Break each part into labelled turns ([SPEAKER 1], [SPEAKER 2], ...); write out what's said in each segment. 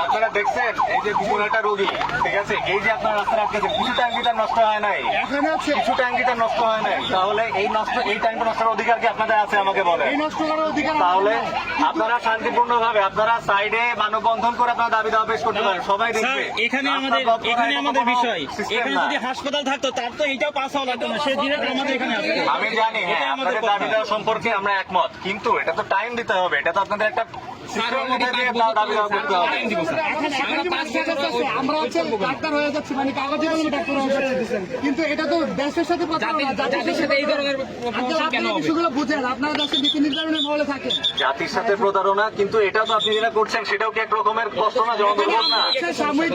[SPEAKER 1] আপনারা দেখছেন এই যে বিপুল একটা রোগী, ঠিক আছে, এই যে আপনার রাস্তা আটকেছেন, কিছু ট্যাঙ্কিটা নষ্ট হয় নাই, কিছু ট্যাঙ্কিটা নষ্ট হয় নাই, তাহলে এই ট্যাঙ্কি নষ্ট করার অধিকার কি আপনাদের আছে আমাকে বলে? তাহলে আপনারা শান্তিপূর্ণভাবে আপনারা সাইডে মানববন্ধন করে আপনারা দাবি দাওয়া পেশ করতে পারেন, সবাই দেখবে।
[SPEAKER 2] এখানে আমাদের বিষয়, এখানে যদি হাসপাতাল থাকতো তার তো এইটাও পাস হওয়া লাগতো না, সে ডিরেক্ট আমাদের এখানে আসবে।
[SPEAKER 1] আমি জানি, হ্যাঁ, আপনাদের দাবি দেওয়া সম্পর্কে আমরা একমত, কিন্তু এটা তো টাইম দিতে হবে, এটা তো আপনাদের একটা সিস্টেমের মধ্যে দিয়ে দাবি দেওয়া করতে হবে।
[SPEAKER 3] আমরা হচ্ছে ডাক্তার হয়ে যাচ্ছি, মানে কাগজে কলমে ডাক্তার হয়ে যাচ্ছি, কিন্তু এটা তো দেশের সাথে জাতির সাথে এই ধরনের বিষয়গুলো বুঝেন। আপনারা দেশের নীতি নির্ধারণের মহলে থাকেন,
[SPEAKER 1] জাতির সাথে প্রতারণা, কিন্তু এটা তো আপনি যেটা করছেন সেটাও কি এক রকমের কষ্ট না, জনদুর্ভোগ না?
[SPEAKER 3] সাময়িক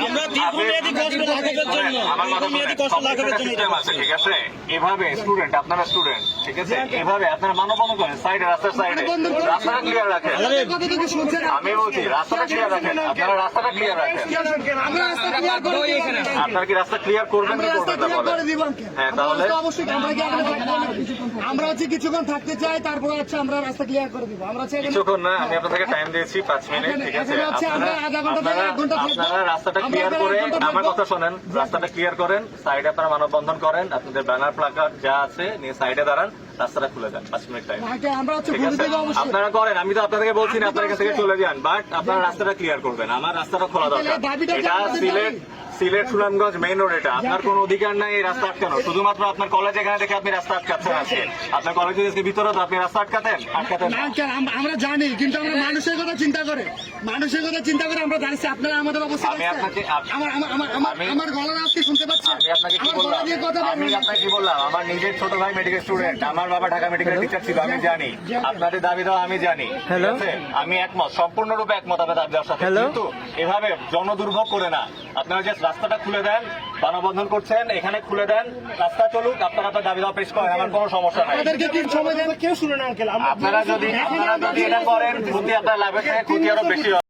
[SPEAKER 2] আমরা দীর্ঘমেয়াদী কষ্ট লাঘবের জন্য, দীর্ঘমেয়াদী কষ্ট লাঘবের জন্য এটা
[SPEAKER 1] আছে, ঠিক আছে। এভাবে স্টুডেন্ট, আপনারা স্টুডেন্ট, ঠিক আছে, এভাবে আপনারা মানববন্ধন করেন সাইডে, রাস্তার সাইডে, রাস্তাটা ক্লিয়ার রাখেন। আমি বলছি রাস্তাটা ক্লিয়ার রাখেন, আপনারা রাস্তাটা ক্লিয়ার রাখেন। আপনারা কি রাস্তা ক্লিয়ার করবেন কি করবেন না বলেন? হ্যাঁ, তাহলে
[SPEAKER 3] অবশ্যই আমরা হচ্ছে কিছুক্ষণ থাকতে চাই, তারপরে হচ্ছে আমরা রাস্তা ক্লিয়ার করে দিব। আমরা
[SPEAKER 1] কিছুক্ষণ না, আমি আপনাদেরকে টাইম দিয়েছি 5 মিনিট, ঠিক আছে। আপনারা রাস্তাটা ক্লিয়ার করে, আমার কথা শোনেন, রাস্তাটা ক্লিয়ার করেন, সাইডে আপনারা মানববন্ধন করেন, আপনাদের ব্যানার প্লাকার্ড যা আছে নিয়ে সাইডে দাঁড়ান, রাস্তাটা খুলে দেন 5 মিনিট টাইম, ঠিক আছে। আপনারা করেন, আমি তো আপনাদেরকে বলছি না আপনার কাছ থেকে চলে যান, বাট আপনারা রাস্তাটা ক্লিয়ার করবেন, আমার রাস্তাটা খোলা দরকার। এটা সিলেট সুনামগঞ্জ মেইন রোড, এটা আপনার কোনো অধিকার নাই এই রাস্তা আটকানো, শুধুমাত্র আপনার কলেজ এখানে দেখে আপনি রাস্তা আটকাচ্ছেন আজকে। আপনার কলেজের ভিতরে তো আপনি রাস্তা আটকাতেন না।
[SPEAKER 3] আমরা জানি, কিন্তু আমরা মানুষের কথা চিন্তা করে আমরা জানছি আপনারা আমাদের অবস্থা।
[SPEAKER 1] আমি আপনাকে
[SPEAKER 3] আমার গলার আওয়াজ কি শুনতে পাচ্ছেন?
[SPEAKER 1] আমি আপনাকে কি বললাম? আমি আপনাকে কি বললাম? আমার নিজের ছোট ভাই মেডিকেল স্টুডেন্ট, আমার বাবা ঢাকা মেডিকেল টিচার ছিল, আমি জানি আপনাদের দাবি দেওয়া, আমি জানি, ঠিক আছে। আমি একমত, সম্পূর্ণরূপে একমত আপনার দাবি দেওয়ার সাথে, কিন্তু এভাবে জনদুর্ভোগ করে না। আপনারা যে রাস্তাটা খুলে দেন, মানববন্ধন করছেন, এখানে খুলে দেন, রাস্তা চলুক, আপনারা আপনার দাবি দেওয়া পেশ করেন, আমার কোনো সমস্যা নাই।
[SPEAKER 3] কেউ শুনে না আঙ্কেল।
[SPEAKER 1] আপনারা যদি এটা করেন, ক্ষতি আপনার লাভের থেকে ক্ষতি আরো বেশি হবে।